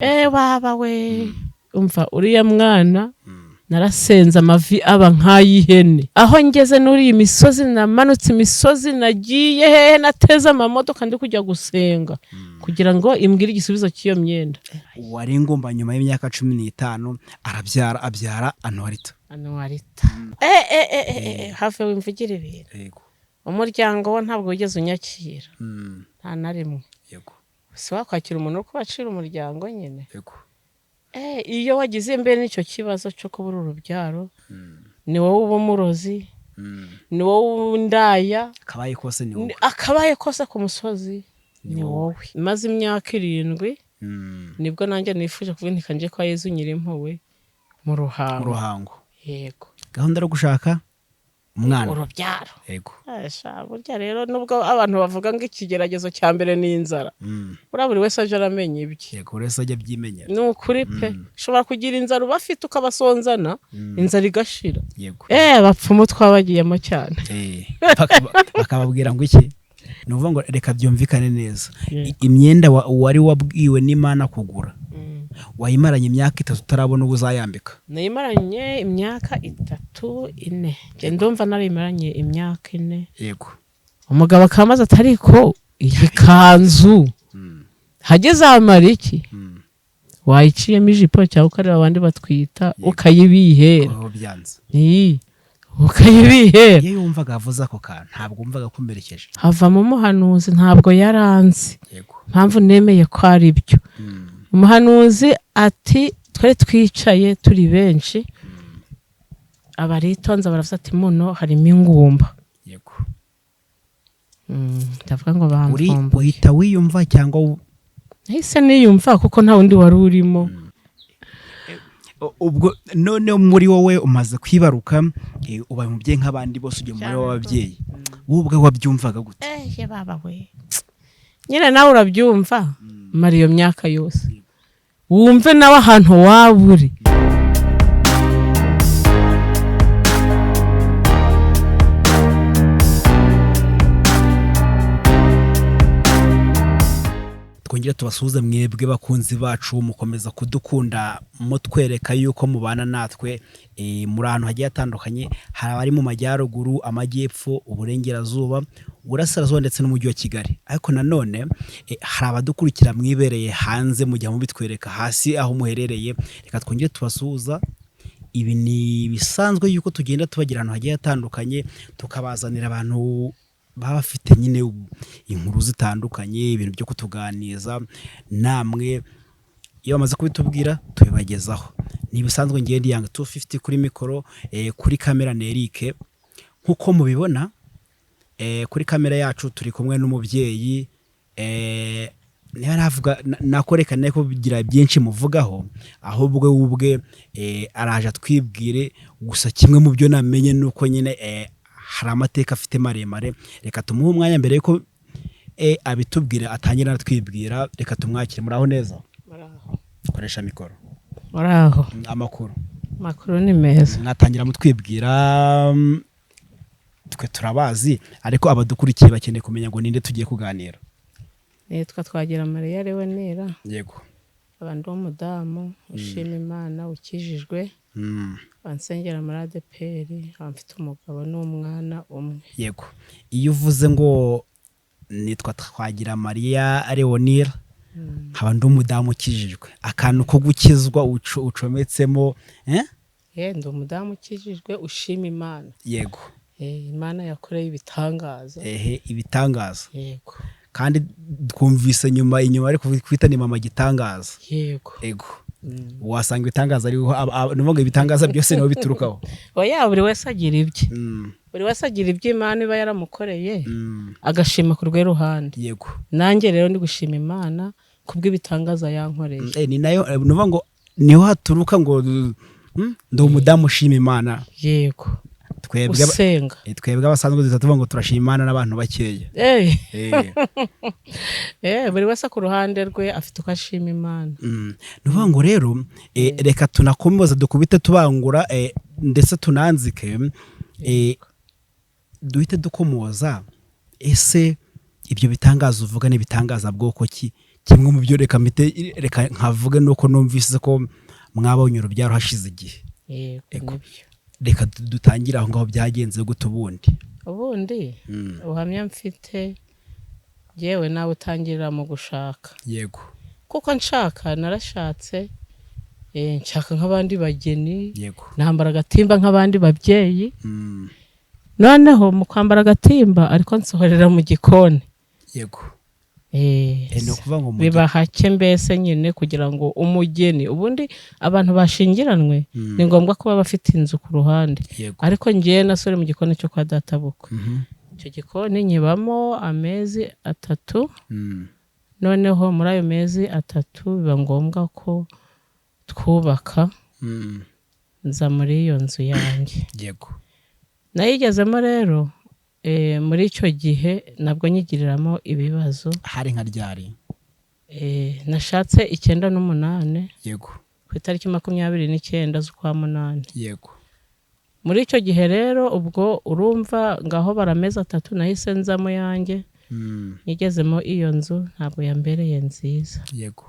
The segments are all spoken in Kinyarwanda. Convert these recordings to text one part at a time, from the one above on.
baba we umva uriya mwana narasenze amavi aba nk'ayihene aho ngeze nuri imisozi namanutse imisozi nagiye hehe nateze amamodoka ndi kujya gusenga kugira ngo imbwire igisubizo cy'iyo myenda. Wari ngomba nyuma y'imyaka 15 abyara Anuarita have wimvugire ibintu. Yego. Umuryango wo ntabwo wigeze unyakira nta na rimwe. Yego. Si wakwakira umuntu uko bacira umuryango nyine. Yego. Iyo wagize imbere n'icyo kibazo cyo kubura urubyaro ni wowe uba umurozi ni wowe indaya akabaye kose ku musozi ni wowe. Maze imyaka 7 nibwo nanjye nifuje kuvunika nje kwa Yezu Nyirimpuwe mu ruhango. Yego. Gahunda yo gushaka umwana urubyaro. Yego. Burya rero nubwo abantu bavuga ngo ikigeragezo cya mbere ni inzara buri wese aje aramenye ibye. Yego, wese ajya byimenyera. Ni ukuri pe ushobora kugira inzara ubafite ukabasonzana inzara igashira. Yego. Bapfumu twabagiyemo cyane. Bakababwira ngo iki nuvuga ngo reka byumvikane neza. Imyenda wari wabwiwe n'Imana kugura wayimaranye imyaka 3 utarabona ubuzayambika. Nayimaranye imyaka 3-4 je ndumva narimaranye imyaka 4. Yego. Umugabo akamaze atariko igikanzu hageze amariki wayiciyemo ijipo cyangwa ukareba abandi batwita ukayibihera ukayibihera. Iyo yumvaga avuza ako kantu ntabwo umvaga kumberekeje hava mu muhanuzi ntabwo yaranze. Yego. Mpamvu nemeye ko ari byo. Umuhanuzi ati twari twicaye turi benshi abaritonza baravuze ati muno harimo ingumba. Yego. Ndavuga ngo bamvumba. Uhita wiyumva cyangwa nahise niyumva kuko nta wundi wari urimo. Ubwo none muri wowe umaze kwibaruka ubaye umubyeyi nk'abandi bose ugiye muri w'ababyeyi ubwe wabyumvaga gute? Baba we nyine nawe urabyumva mari iyo myaka yose wumve nawe ahantu waburi. Twongera tubasuhuze mwebwe bakunzi bacu mukomeza kudukunda mutwereka yuko mubana natwe muri ahantu hagiye atandukanye. Hari abari mu majyaruguru, amajyepfo, uburengerazuba, burasirazuba ndetse n'umujyi wa Kigali. Ariko nanone hari abadukurikira mwibereye hanze mujya mu bitwereka hasi aho muherereye. Reka twongere tubasuhuza. Ibi ni bisanzwe yuko tugenda tubagira ahantu hagiye atandukanye tukabazanira abantu baba bafite nyine inkuru zitandukanye, ibintu byo kutuganiza. Namwe iyo bamaze kubitubwira tubibagezaho. Ni bisanzwe ngiye ndi Young 250 kuri mikoro, kuri kamera Nerike. Nkuko mubibona kuri kamera yacu turi kumwe n'umubyeyi. Niba navuga nakorekane ko bigira byinshi muvugaho ahubwo ubwe araje twibwire gusa kimwe mu byo namenye nuko nyine hari amateka afite maremare. Reka tumuhe umwanya mbere yuko abitubwira atangira natwibwira. Reka tumwakire. Muraho neza? Muraho. Koresha mikoro. Muraho. Makuru ni meza. Natangira mutwibwira twe turabazi ariko abadukurikiye bakeneye kumenya ngo ninde tugiye kuganira. Nitwa Twagira Mariya rewe nera. Yego. Abandi umudamu ushima Imana ukijijwe. Nsengera muri ADPR amfite umugabo n'umwana umwe. Yego. Iyo uvuze ngo nitwa Twagira Mariya Leonira abandi umudamu ukijijwe akantu ko gukizwa ucometsemo ndi umudamu ukijijwe ushima Imana. Yego. Imana yakoreye ibitangaza. Ibitangaza. Yego. Kandi twumvise nyuma ari kwita ni mama gitangaza. Yego. Yego. Wasanga ibitangaza ari nuvuga ibitangaza byose niho biturukaho. Oya buri wese agira ibye. Buri wese agira ibye Imana iba yaramukoreye agashima ku rwe ruhande. Yego. Nanjye rero ndi gushima Imana kubw'ibitangaza yankoreye. Ni nayo nuvuga ngo niho haturuka ngo ndo umudamu ushima Imana. Yego. Twebwe abasanzwe tuvuga ngo turashima Imana n'abantu bakeya. Buri wese ku ruhande rwe afite uko ashima Imana. Nuvuga ngo rero reka tunakomeza dukubite tubangura ndetse tunanzike duhite dukomoza ese ibyo bitangaza uvuga ni bitangaza bwoko ki kimwe mu byo reka nkavuge nuko numvise ko mwabonye urubyaro hashize igihe. Reka dutangire aho ngaho byagenze gute ubundi ubuhamya mfite yewe nawe utangirira mu gushaka. Yego. Kuko nshaka narashatse nshaka nk'abandi bageni. Yego. Nambara agatimba nk'abandi babyeyi. Noneho mu kwambara agatimba ariko nsohorera mu gikoni. Yego. Biba hake mbese nyine kugira ngo umugeni ubundi abantu bashingiranwe ni ngombwa kuba bafite inzu ku ruhande. Ariko ngiye nasore mu gikoni cyo kwa Databukwe. Icyo gikoni nyibamo amezi 3. Noneho muri ayo mezi 3 biba ngombwa ko twubaka. Nza muri iyo nzu yanjye. Yego. Nayigezemo rero muri icyo gihe nabwo nyigiriramo ibibazo. Hari nka ryari? Nashatse 98. Yego. Ku itariki 29 z'ukwa munani. Yego. Muri icyo gihe rero ubwo urumva ngaho barameza 3 nahise nzamo yanjye. Nigezemo iyo nzu ntabwo yambereye nziza. Yego.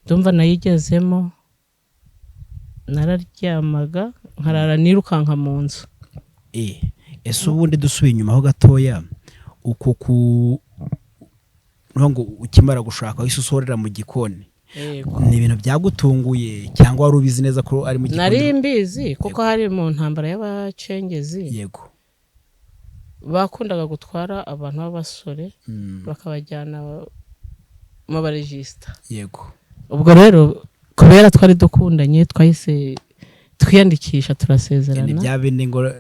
Ndumva nayigezemo nararyamaga nkarara nirukanka mu nzu. Ese ubundi dusubiye inyuma ho gatoya uko ngo ukimara gushaka isusorera mu gikoni. Ni ibintu byagutunguye cyangwa wari ubizi neza ko ari mu gikoni? Nari mbizi kuko hari mu ntambara y'abacengezi. Yego. Bakundaga gutwara abantu b'abasore bakabajyana mu baregisita. Yego. Ubwo rero kubera twari dukundanye twahise twiyandikisha turasezerana. Ni bya bindi ngo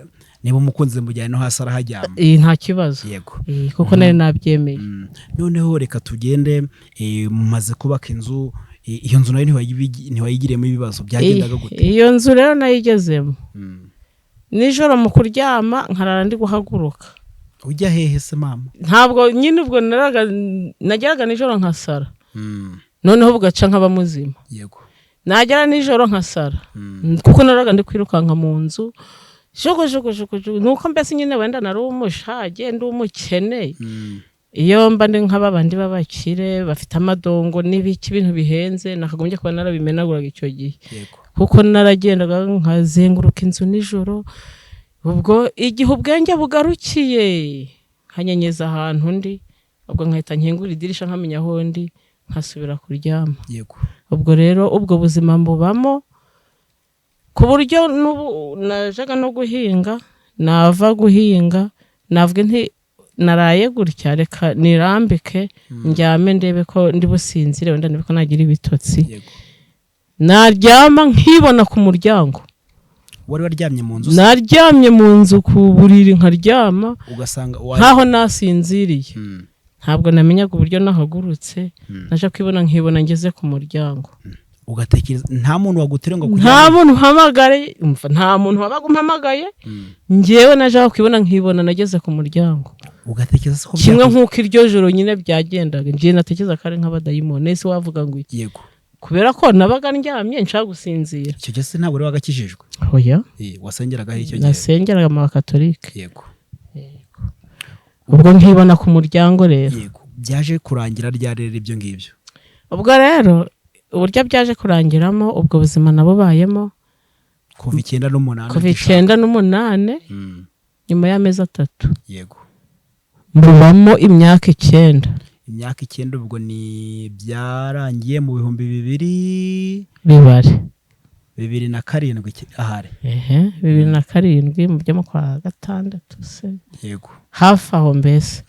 niba umukunzi mujyane no hasi arahajyama. Nta kibazo. Yego. Kuko nari nabyemeye. Noneho reka tugende mumaze kubaka inzu. Iyo nzu nayo ntiwayigiremo ibibazo byagendaga gute? Iyo nzu rero nayigezemo. Nijoro mu kuryama nkarara ndi guhaguruka. Ujya hehe se mama? Ntabwo nyine ubwo nageraga nijoro nkasara. Noneho bugaca nkaba muzima. Yego. Nagera nijoro nkasara. Kuko naraga ndi kwirukanka mu nzu. Jogo nuko mbese nyine wenda nari umushage ndi umukene. Iyo mba ndi nk'abandi babakire bafite amadongo n'ibiki bintu bihenze nakagombye kuba narabimenaguraga icyo gihe. Kuko naragendaga nkazenguruka inzu nijoro. Ubwo igihe ubwenge bugarukiye nkanyenyeza ahantu ndi ubwo nkahita nkingura idirisha nkamenya aho ndi nkasubira kuryama. Yego. Ubwo rero ubwo buzima mbubamo ku buryo najaga no guhinga nava guhinga navuga nti naraye gutya reka nirambike njyame ndebe ko ndi businzire wenda ndebe ko nagira ibitotsi. Yego. Naryama nkibona ku muryango. Wari waryamye mu nzu? Naryamye mu nzu ku buriri nkaryama ugasanga nkaho nasinziriye. Ntabwo namenyaga uburyo nahagurutse. Naje kwibona nkibona ngeze ku muryango. Ugatekereza nta muntu wagutere ngo nta muntu uhamagaye nta muntu wabaga umpamagaye. Ngewe naje kwibona nkibona nageze ku muryango. Ugatekereza ko kimwe nk'uko iryo joro nyine byagendaga. Ngiye natekereza ko ari nk'abadayimoni. Ese wavuga ngo iki? Yego. Kubera ko nabaga ndyamye nshaka gusinzira. Icyo gihe ntabwo wari wagakijijwe? Oya. Wasengeraga he icyo gihe? Nasengeraga mu Bakatolika. Yego. Ubwo nkibona ku muryango rero. Yego. Byaje kurangira ryarera ibyo ngibyo? Ubwo rero uburyo byaje kurangiramo ubwo buzima nabo bayemo kuva 98. Kuva 98 nyuma y'amezi 3. Yego. Mbubamo imyaka 9. Imyaka 9 ubwo ni byarangiye mu 2000 bibare 2007 ahari. 2007 mu byo mu kwa gatandatu se. Yego. Hafi aho mbese.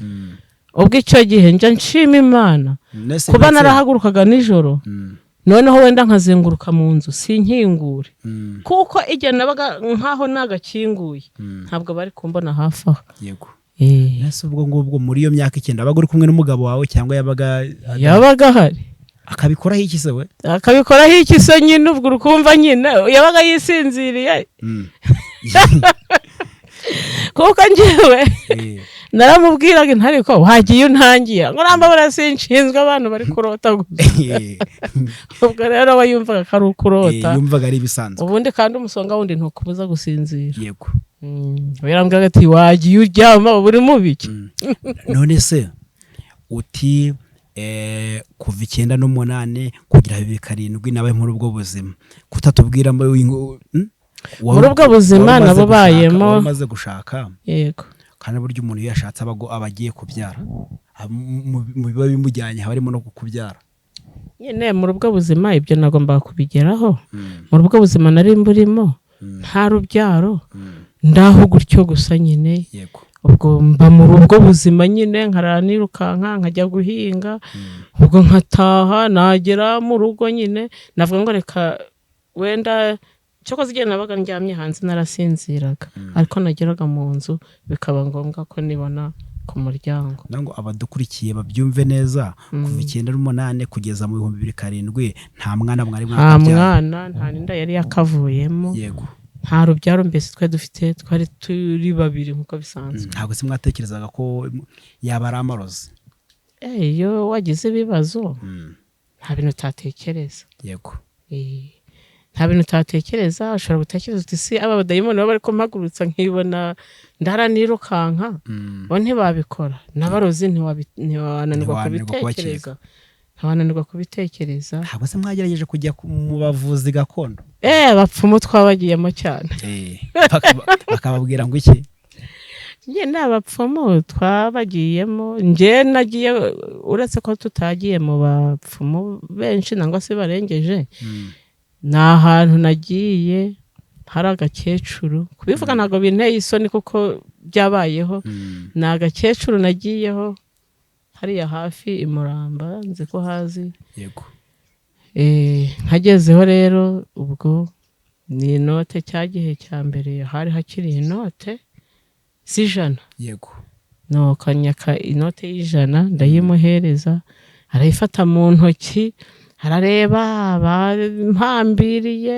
Ubwo icyo gihe nje nshima Imana kuba narahagurukaga nijoro. Noneho wenda nkazenguruka mu nzu sinkingure. Kuko igihe nabaga nkaho nagakinguye ntabwo bari kumbona hafi aho. Yego. Nase ubwo ngubwo muri iyo myaka 9 abaga uri kumwe n'umugabo wawe cyangwa yabaga hari? Akabikoraho iki se we? Akabikoraho iki se nyine ubwo urukumva nyine yabaga yisinziriye. Kuko njewe naramubwiraga ntari ko wagiye untangiye ngo nambabura sinshinzwe abantu bari kurota gusa. Ubwo rero wayumvaga ko ari ukurota. Yumvaga ari bisanzwe. Ubundi kandi umusonga wundi ntukubuza gusinzira. Yego. Yarambwiraga ati wagiye uryama buri mubiki. None se uti kuva 9 n'umunani kugira 7 nabaye muri ubwo buzima kutatubwira muri ubwo buzima nabo bayemo maze gushaka yego kandi buryo umuntu yashatse abagiye kubyara mu biba bimujyanye harimo no kukubyara nyine muri ubwo buzima ibyo nagomba kubigeraho muri ubwo buzima nari mburimo nta rubyaro ndaho gutyo gusa nyine yego ubwo mba muri ubwo buzima nyine nkaranirukanka nkajya guhinga ubwo nkataha nagera mu rugo nyine navuga ngo reka wenda cyo zigiye nabaga ndyamye hanze narasinziraga ariko nageraga mu nzu bikaba ngombwa ko nibona ku muryango nango abadukurikiye babyumve neza kuva 9 n'umunani kugeza mu 2007 nta mwana mwari mwakabyara nta ninda yari yakavuyemo yego nta rubyaro mbese twe dufite twari turi babiri nkuko bisanzwe ntabwo se mwatekerezaga ko yaba ari amarozi iyo wagize ibibazo nta bintu utatekereza yego nta bintu utatekereza ushobora gutekereza uti si aba badayimoni baba bari kumpagurutsa nkibona ndaranirukanka bo ntibabikora n'abarozi ntiwananirwa kubitekereza ntawananirwa kubitekereza ntabwo se mwagerageje kujya mu bavuzi gakondo abapfumu twabagiyemo cyane bakababwira ngo iki njye n'abapfumu twabagiyemo njye nagiye uretse ko tutagiye mu bapfumu benshi nangwa se barengeje ni ahantu nagiye hari agakecuru kubivuga ntabwo binteye isoni kuko byabayeho ni agakecuru nagiyeho hariya hafi imuramba nzi ko hazi yego nkagezeho rero ubwo ni inote cya gihe cya mbere hari hakiri inote z'ijana yego nuko nyaka inote y'ijana ndayimuhereza arayifata mu ntoki arareba bampambiriye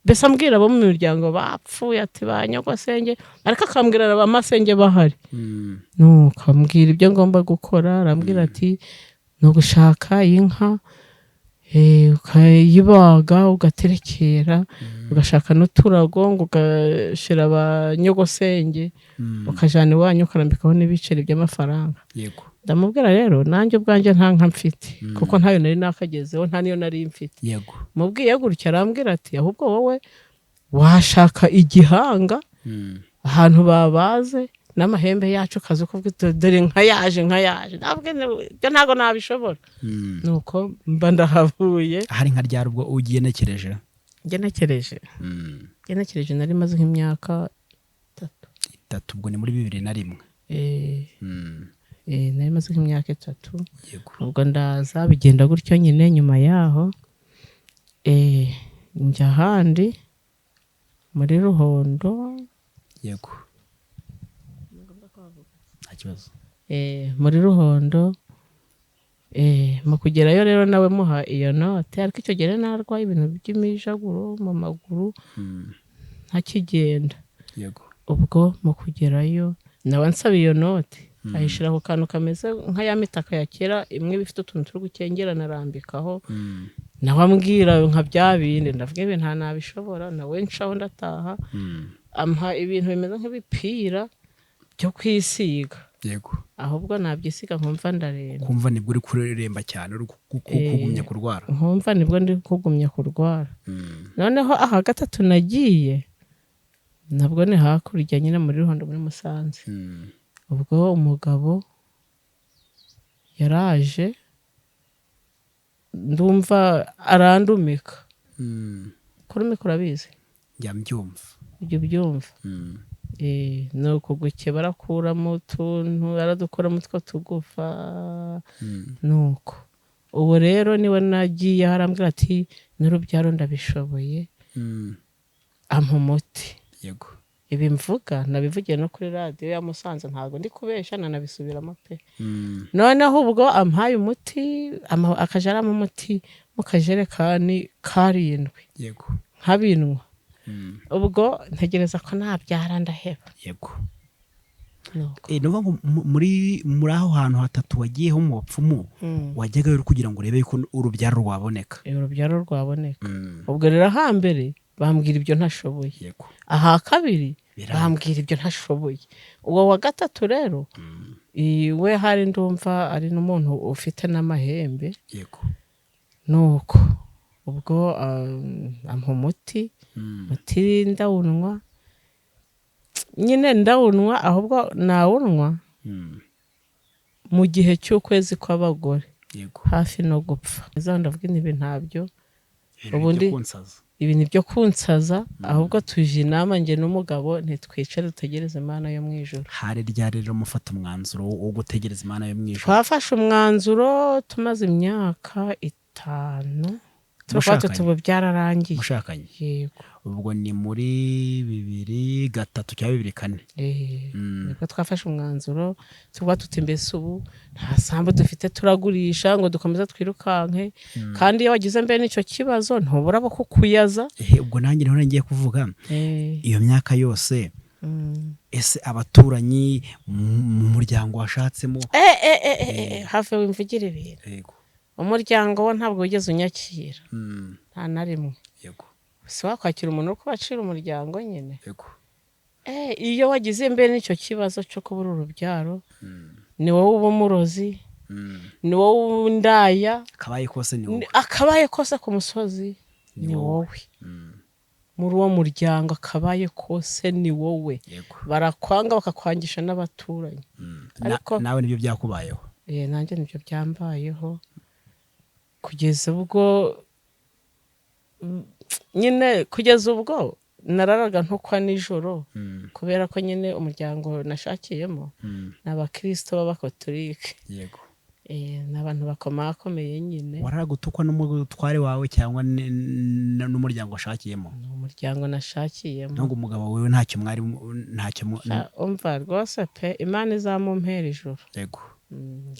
mbese ambwira abo mu miryango bapfuye ati ba nyogosenge ariko akambwira abamasenge bahari nuko ambwira ibyo ngomba gukora arambwira ati ni ugushaka inka ukayibaga ugaterekera ugashaka n'uturago ngo ugashyira abanyogosenge ukajyana iwanyu ukarambikaho n'ibiceri by'amafaranga yego ndamubwira rero nanjye ubwanjye nta nka mfite kuko ntayo nari nakagezeho nta niyo nari mfite yego mubwiye gutya arambwira ati ahubwo wowe washaka igihanga ahantu babaze n'amahembe yacu kazi ko dore nka yaje ntabwo nabishobora nuko mba ndahavuye hari nka ryari ubwo ugenekereje genekereje nari maze nk'imyaka 3 ubwo ni muri 2001 nari maze nk'imyaka 3 ubwo ndaza bigenda gutyo nyine nyuma yaho njya ahandi muri Ruhondo yego muri Ruhondo mu kugerayo rero nawe muha iyo note ariko icyo gihe narwaye ibintu by'imijaguro mu maguru ntakigenda yego ubwo mu kugerayo nawe nsaba iyo note ayishyira ku kantu kameze nka ya mitaka ya kera imwe bifite utuntu turi gukengera narambikaho nawe ambwira nka bya bindi ndavuga ibi nta nabishobora nawe nshaho ndataha ampa ibintu bimeze nk'ibipira byo kwisiga yego ahubwo nabyisiga nkumva ndaremba kumva nibwo uri kureremba cyane uri kugumya kurwara nkumva nibwo ndi kugumya kurwara noneho aha gatatu nagiye nabwo ni hakurya nyine muri Ruhondo muri Musanze ubwo umugabo yaraje ndumva arandumika kurumika urabizi byambyumva ibyo byumva nuko guke barakuramo utuntu aradukuramo utwo tugufa nuko ubu rero niwe nagiye arambwira ati n'urubyaro ndabishoboye ampa umuti yego ibi mvuga nabivugiye no kuri radiyo ya Musanze ntabwo ndi kubesha nanabisubiramo pe noneho ubwo ampaye umuti akajya aramo umuti mu kajerekani 7 yego nkabinwa ubwo ntegereza ko nabyara ndaheba yego muri aho hantu hatatu wagiyeho mu bapfumu wajyaga kugira ngo urebe ko urubyaro rwaboneka ubwo rero hambere bambwira ibyo ntashoboye aha kabiri bambwira ibyo ntashoboye uwo wa gatatu rero we hari ndumva ari n'umuntu ufite n'amahembe yego nuko ubwo ampa umuti ndawunwa nyine ndawunwa ahubwo nawunwa mu gihe cy'ukwezi kw'abagore hafi no gupfa ndavuga ibi ntabyo ubundi ibi ni byo kunsaza ahubwo tuje inama njye n'umugabo ntitwicare dutegereze Imana yo mu ijuru. Hari ryari rero mufata umwanzuro wo gutegereza Imana yo mu ijuru? Twafashe umwanzuro tumaze imyaka 5 turafata tubo byararangiye. Mushakanye? Yego. Ubwo ni muri 2003 cyangwa 2004? Niko twafashe umwanzuro tuba mbese ubu nta sambu dufite turagurisha ngo dukomeza twirukanke kandi iyo wagize mbere n'icyo kibazo ntubura abo kukuyaza. Ubwo nanjye niho ngiye kuvuga iyo myaka yose ese abaturanyi mu muryango washatsemo hafi wimvugira ibintu. Yego. Umuryango wo ntabwo wigeze unyakira nta na rimwe. Yego. Si wakwakira umuntu uko bacira umuryango nyine. Yego. Iyo wagize mbere n'icyo kibazo cyo kubura urubyaro ni wowe uba umurozi ni wowe indaya akabaye kose ku musozi ni wowe muri uwo muryango akabaye kose ni wowe barakwanga bakakwangisha n'abaturanyi. Ariko nawe nibyo byakubayeho? Nanjye nibyo byambayeho kugeza ubwo nyine kugeza ubwo nararaga ntukwa nijoro kubera ko nyine umuryango nashakiyemo n'abakristo b'abakatolike. Yego. N'abantu bakomeye nyine. Waragutukwa n'umutware wawe cyangwa n'umuryango washakiyemo? Umuryango nashakiyemo. Ntabwo umugabo wewe ntacyo mwari umva rwose pe Imana izamumpera ijuru. Yego.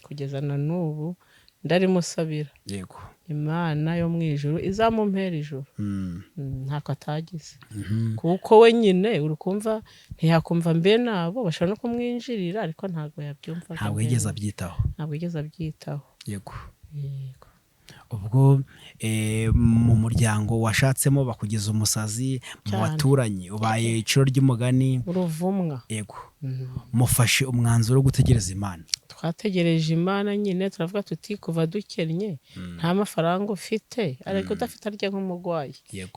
Kugeza na n'ubu ndarimusabira. Yego. Imana yo mu ijuru izamumpera ijuru. Ntako atagize kuko we nyine urukumva ntiyakumva mbe nabo bashobora no kumwinjirira ariko ntago yabyumva. Ntabwo yigeze abyitaho. Yego. Yego. Ubwo mu muryango washatsemo bakugize umusazi mu baturanyi ubaye iciro ry'umugani uruvumwa. Yego. Mufashe umwanzuro wo gutegereza Imana? Twategereje Imana nyine turavuga tuti kuva dukennye nta mafaranga ufite ariko udafite arya nk'umugwayi.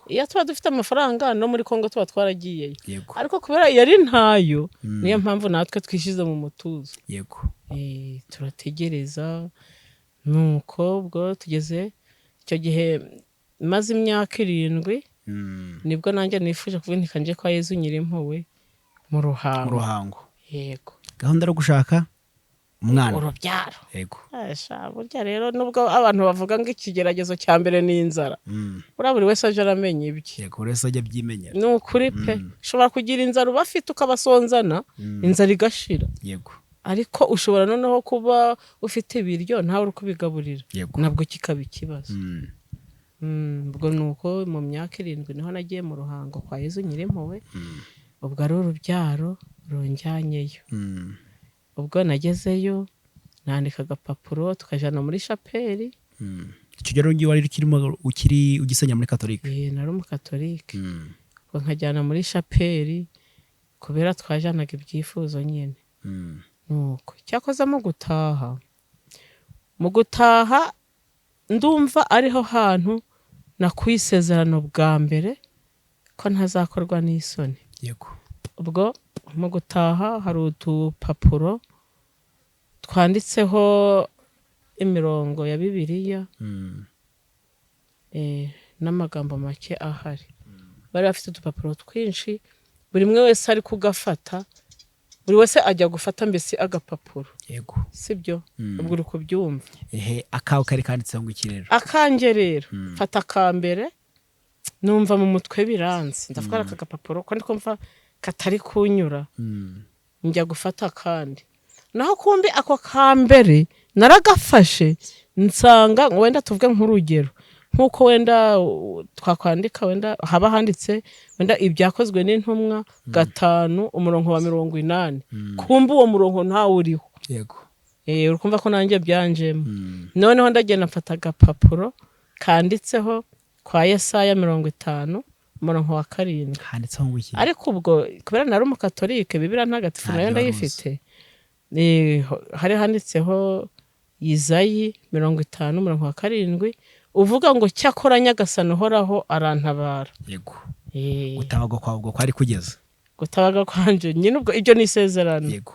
Iyo tuba dufite amafaranga no muri Kongo tuba twaragiyeyo ariko kubera yari ntayo niyo mpamvu natwe twishize mu mutuzo. Yego. Turategereza nuko ubwo tugeze icyo gihe maze imyaka 7 nibwo nanjye nifuje kuvunika nje kwa Yezu Nyirimpuhwe mu Ruhango. Yego. Gahunda yo gushaka umwana urubyaro. Yego. Burya rero nubwo abantu bavuga ngo ikigeragezo cya mbere ni inzara buri wese aje aramenya ibye. Yego. Buri wese ajya abyimenyera. Ni ukuri pe ushobora kugira inzara ubafite ukabasonzana inzara igashira. Yego. Ariko ushobora noneho kuba ufite ibiryo ntawe uri kubigaburira nabwo kikaba ikibazo. Ubwo nuko mu myaka 7 niho nagiye mu Ruhango kwa Yezu Nyirimpuhwe ubwo ari urubyaro runjyanyeyo. Ubwo nagezeyo nandika agapapuro tukajana muri chapeli. Icyo gihe rero wari ugisenya muri Katolike? Nari umukatolike. Ubwo nkajyana muri chapeli kubera twajanaga ibyifuzo nyine. Nuko cyakoze mu gutaha ndumva ariho hantu nakwisezerano bwa mbere ko ntazakorwa n'isoni. Yego. Ubwo mu gutaha hari udupapuro twanditseho imirongo ya Bibiliya n'amagambo make ahari. Bari bafite udupapuro twinshi buri mwe wese ari kugafata buri wese ajya gufata mbese agapapuro. Yego. Sibyo? Ubwo uri kubyumva. Akawe kari kanditseho ngo iki rero? Akanjye rero fata akambere numva mu mutwe biranze ndavuga aka gapapuro ko ndikumva katari kunyura njya gufata kandi naho kumbi ako kambere naragafashe nsanga wenda tuvuge nk'urugero nkuko wenda twakwandika wenda haba handitse wenda ibyakozwe n'intumwa 5 umurongo wa 80 kumbi uwo murongo ntawe uriho. Yego. Urukumva ko nanjye byanjemo noneho ndagenda mfata agapapuro kanditseho kwa Yesaya 50 umurongo wa 7 handitseho ngo iki? Ariko ubwo kubera nari umukatolike Bibiliya ntagatifu nayo ndayifite hari handitseho Izayi 50:7 uvuga ngo cyakora nyagasani uhoraho arantabara. Yego. Gutabaga kwawe kwari kugeze. Gutabaga kwanje nyine ubwo ibyo ni isezerano. Yego.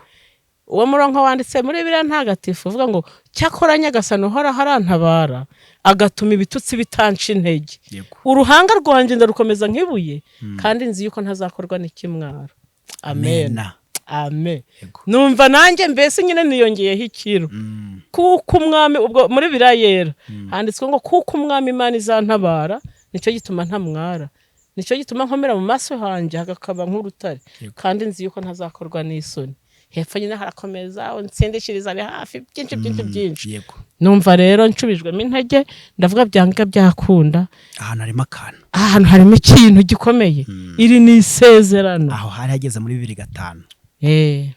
Uwo murongo wanditse muri Bibiliya ntagatifu uvuga ngo cyakora nyagasani uhoraho arantabara agatuma ibitutsi bitanca intege. Uruhanga rwanjye ndarukomeza nk'ibuye kandi nzi yuko ntazakorwa n'ikimwaro. Amen. Amen. Numva nanjye mbese nyine niyongeyeho ikiro. Kuko umwami ubwo muri Bibiliya yera handitswe ngo kuko umwami Imana izantabara nicyo gituma ntamwara. Nicyo gituma nkomera mu maso hanje hagakaba nk'urutare kandi nzi yuko ntazakorwa n'isoni. Hepfo nyine harakomeza unsindishiriza ari hafi byinshi. Numva rero ncubijwemo intege ndavuga byanga byakunda. Ahantu harimo ikintu gikomeye. Iri ni isezerano. Aho hari hageze muri 2005.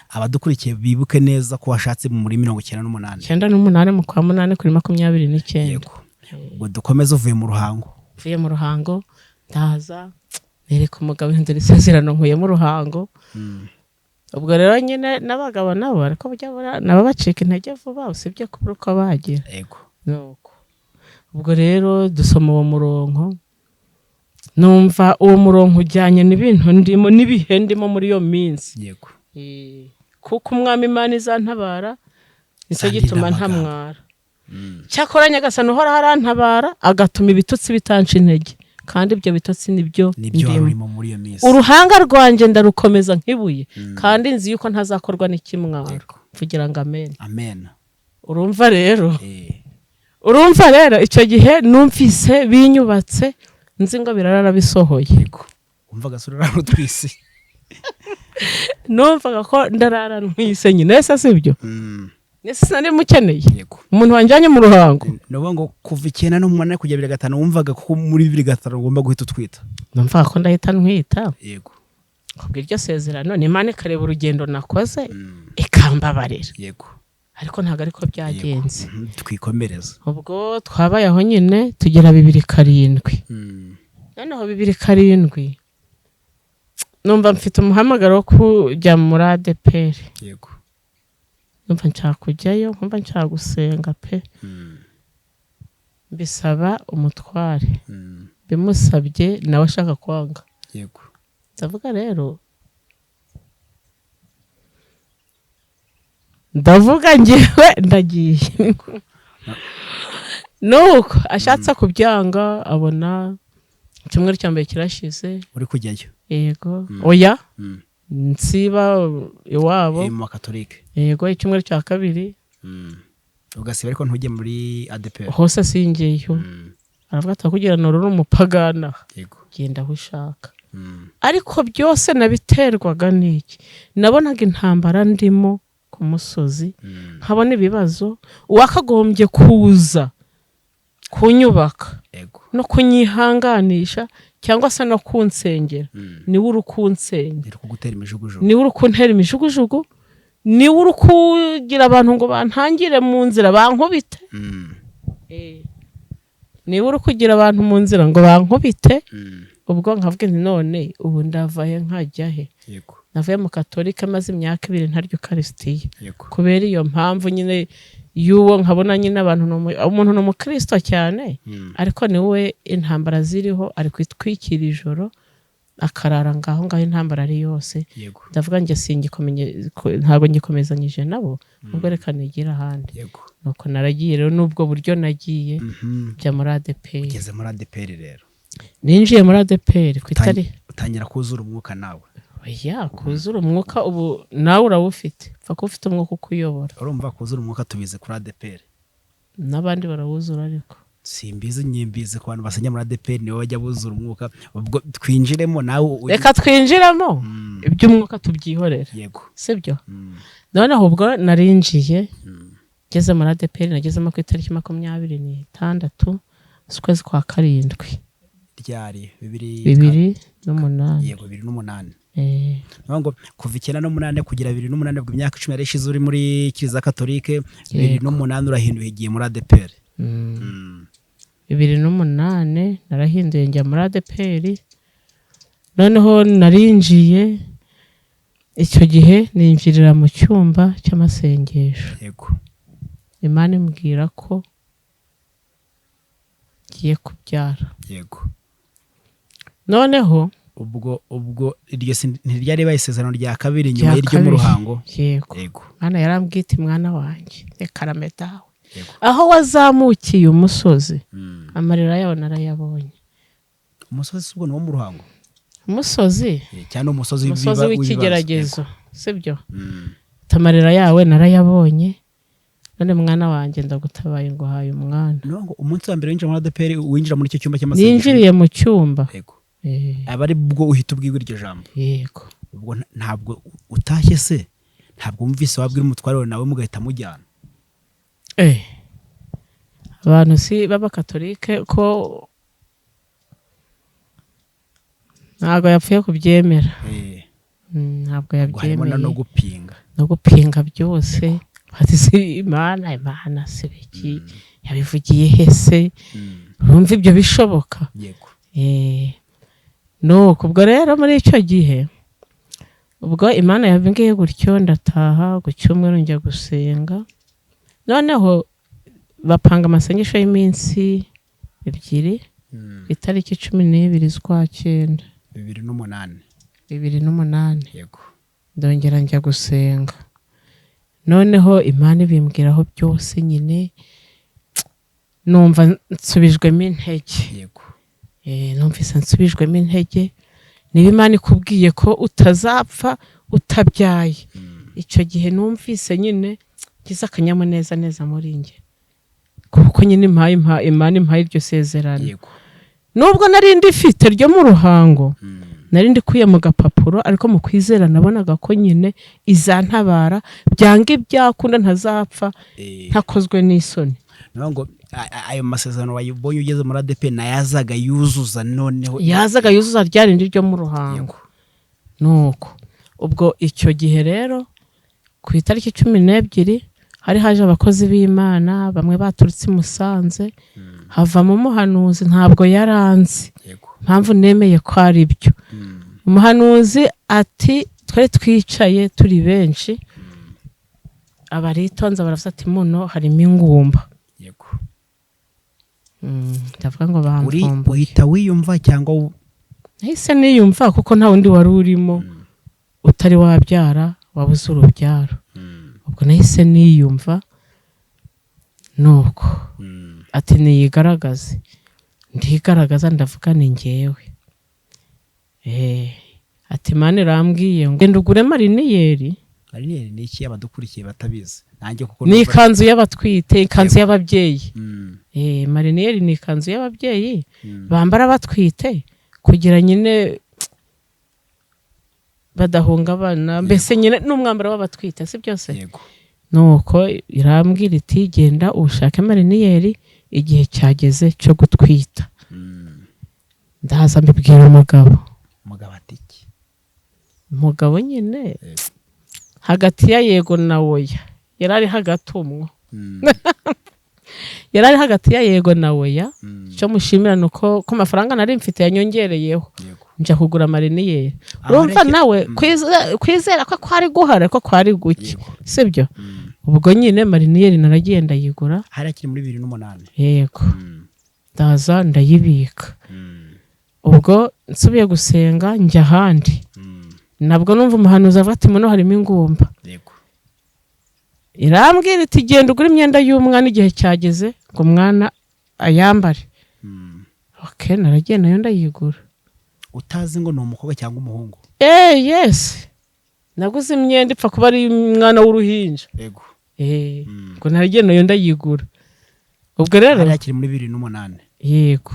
Abadukurikiye bibuke neza ko washatse muri 98. 98 mu kwa 8 kuri 29. Ubwo dukomeze uvuye mu ruhango. Uvuye mu ruhango ndaza nereka umugabo hindura isezerano nkuye mu ruhango. Ubwo rero nyine n'abagabo nabo ariko bujya nabo bacika intege vuba usibye kubura uko bagira. Nuko ubwo rero dusoma uwo murongo numva uwo murongo ujyanye n'ibintu ndimo n'ibihe ndimo muri iyo minsi. Kuko umwami Imana izantabara nicyo gituma ntamwara. Cyakora nyagasani uhoraho arantabara agatuma ibitutsi bitanca intege kandi ibyo bitotsi nibyo ndimo muri iyo minsi. Uruhanga rwanjye ndarukomeza nk'ibuye kandi nzi yuko ntazakorwa n'ikimwaro. Kugira ngo amen. Urumva rero icyo gihe numvise binyubatse nzi ngo birarara bisohoye. Umvaga surara utwisi. Numvaga ko ndarara ntwise nyine ese sibyo. Nese nari mukeneye. Umuntu wanjanye mu ruhango. Novuga ngo kuva 9 kujya 2005 wumvaga ko muri 2005 ugomba guhita utwita. Numvaga ko ndahita ntwita. Kubw'iryo sezerano ni Imana ikareba urugendo nakoze ikambabarira. Ariko ntago ariko byagenze. Twikomereza. Ubwo twabaye aho nyine tugera 2007. Noneho 2007 numva mfite umuhamagaro wo kujya muri ADPR. Numva nshaka kujyayo, numva nshaka gusenga pe. Bisaba umutware. Bimusabye nawe ashaka kwanga. Ndavuga rero ndavuga ngewe ndagiye. Nuko ashatse kubyanga abona icyumweru cyambere kirashize. Uri kujyayo? Yego. Oya. Nsiba iwabo mu Katolike. Yego icyumweru cya kabiri. Ugasiba ariko ntujye muri ADPR. Hose singiyeyo. Aravuga atakugira noro umupagana. Genda aho ushaka. Ariko byose nabiterwaga n'iki. Nabonaga intambara ndimo ku musozi. Nkabona ibibazo wakagombye kuza kunyubaka no kunyihanganisha cyangwa se no kunsengera. Niwe uri kunsengera. Niwe uri kuntera imijugujugu. Niwe uri kugira abantu ngo bantangire mu nzira bankubite. Niwe uri kugira abantu mu nzira ngo bankubite. Ubwo nkavuga nti none ubu ndavaye nkajya he. Navuye mu Katolika maze imyaka 2 ntaryo Eucharistia. Kubera iyo mpamvu nyine yuwo nkabona nyine abantu umuntu no mukristo cyane ariko niwe intambara ziriho ari kwitwikira ijoro akarara ngaho intambara ari yose. Ndavuga nge singikomeye ntago ngikomezanyije nabo ubwo reka nigira ahandi. Nuko naragiye rero nubwo buryo nagiye bya muri ADPR. Ugeze muri ADPR rero ninjiye muri ADPR kwitari utangira kuzura umwuka nawe. Oya kuzura umwuka ubu nawe urawufite. Pfa ko ufite umwuka ukuyobora. Urumva kuzura umwuka tubize kuri ADPR. N'abandi barawuzura ariko simbize nyimbize ku bantu basenya muri ADPR niwe bajya buzura umwuka. Ubwo twinjiremo nawe reka twinjiramo iby'umwuka tubyihorera. Sibyo? Noneho ubwo narinjiye ngeze muri ADPR nagezemo ku itariki 26 z'ukwezi kwa 7. Ryari 2008. Yego 2008. Ngo kuva 9 kugera 2008 bwo imyaka 10 yarishize uri muri Kiliziya Katolike. 2008 urahinduye igiye muri ADPR. 2008 narahinduye njya muri ADPR. Noneho narinjiye icyo gihe ninjirira mu cyumba cy'amasengesho yego Imana imbwira ko ngiye kubyara yego noneho ubwo iryo ntiryari isezerano rya kabiri nyuma y'iryo mu ruhango yego Imana yarambwiye iti mwana wanjye reka rame dawe aho wazamukiye umusozi amarira yawe narayabonye umusozi ubwo ni wo mu ruhango umusozi cyane umusozi w'ikigeragezo sibyo tamarira yawe narayabonye none mwana wanjye ndagutabaye ngo haye umwana no umunsi wa mbere winjira muri ADPR winjira muri icyo cyumba cy'amasengesho ninjiriye mu cyumba yego abari bwo uhita ubwirwa iryo jambo yego ubwo ntabwo utashye se ntabwo umvise wabwira umutware wawe nawe mugahita mujyana abantu si b'abakatolike ko ntabwo yapfuye kubyemera ntabwo yabyemeye no gupinga byose hati imana se biki yabivugiye hese urumva ibyo bishoboka nuko ubwo rero muri icyo gihe ubwo Imana yabwiye gutyo ndataha ku cyumweru njya gusenga noneho bapanga amasengesho y'iminsi 2 itariki 12 z'ukwa 9 2008 yego ndongera njya gusenga noneho Imana ibimbwiraho byose nyine numva nsubijwemo intege yego numvise nsubijwemo intege niba Imana ikubwiye ko utazapfa utabyaye icyo gihe numvise nyine gize akanyamuneza neza muri nge kuko nyine Imana impaye iryo sezerano nubwo nari ndifite ryo mu ruhango nari ndikuye mu gapapuro ariko mu kwizera nabonaga ko nyine izantabara byanga ibyakunda ntazapfa ntakozwe n'isoni ngo ayo masezerano wayibonye ugeze muri ADP nayazaga yuzuza noneho yazaga yuzuza ryarindi ryo mu ruhango nuko ubwo icyo gihe rero ku itariki 12 hari haje abakozi b'Imana bamwe baturutse i Musanze havamo umuhanuzi ntabwo yaranzi mpamvu nemeye ko ari byo umuhanuzi ati twari twicaye turi benshi abaritonze baravuze ati muno harimo ingumba ndavuga ngo bamvumbuye uhita wiyumva cyangwa nahise niyumva kuko nta wundi wari urimo utari wabyara wabuze urubyaro ubwo nahise niyumva nuko ati niyigaragaze ndigaragaza ndavuga ni ngewe ati Imana irambwiye ngo genda ugure mariniyeri ni iki abadukurikiye batabizi nanjye kuko ni ikanzu y'abatwite ikanzu y'ababyeyi mariniyeri ni ikanzu y'ababyeyi bambara batwite kugira nyine badahungabana mbese nyine n'umwambaro w'abatwite si byose nuko irambwira iti genda ushake mariniyeri igihe cyageze cyo gutwita ndaza mbibwira umugabo atiki umugabo nyine hagati ya yego na oya yarari hagati umwe yarari hagati ya yego na oya cyo mushimira nuko ko amafaranga nari mfite yanyongereyeho nja kugura mariniyeri urumva nawe kwizera ko kwari guhara ko kwari guki sibyo ubwo nyine mariniyeri naragiye ndayigura hari akiri muri 2008 yego ndaza ndayibika ubwo nsubiye gusenga njya ahandi nabwo numva umuhanuzi avuga ati muno harimo ingumba irambwira iti genda ugura imyenda y'umwana igihe cyageze ngo umwana ayambare naragiye nayo ndayigura utazi ngo ni umukobwa cyangwa umuhungu yes naguze imyenda ipfa kuba ari umwana w'uruhinja ngo naragiye nayo ndayigura ubwo rero hari akiri muri 2008 yego